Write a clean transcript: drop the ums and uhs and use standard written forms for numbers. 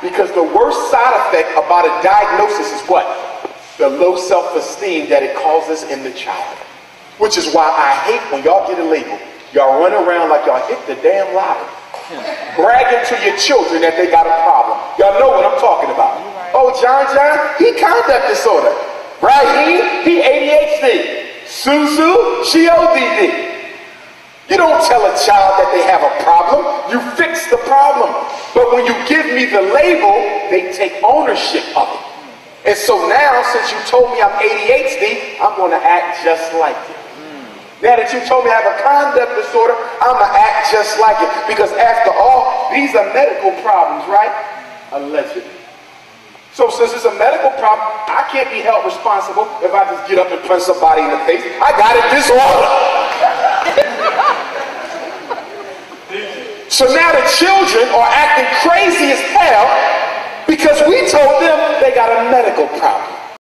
Because the worst side effect about a diagnosis is what? The low self-esteem that it causes in the child. Which is why I hate when y'all get a label. Y'all run around like y'all hit the damn lottery. Bragging to your children that they got a problem. Y'all know what I'm talking about. Oh, John, he conduct disorder. Raheem, he ADHD. Susu, she ODD. You don't tell a child that they have a problem. You fix the problem. But when you give me the label, they take ownership of it. And so now, since you told me I'm ADHD, I'm going to act just like it. Now that you told me I have a conduct disorder, I'm going to act just like it. Because after all, these are medical problems, right? Allegedly. So since it's a medical problem, I can't be held responsible if I just get up and punch somebody in the face. I got a disorder. So now the children are acting crazy as hell because we told them they got a medical problem.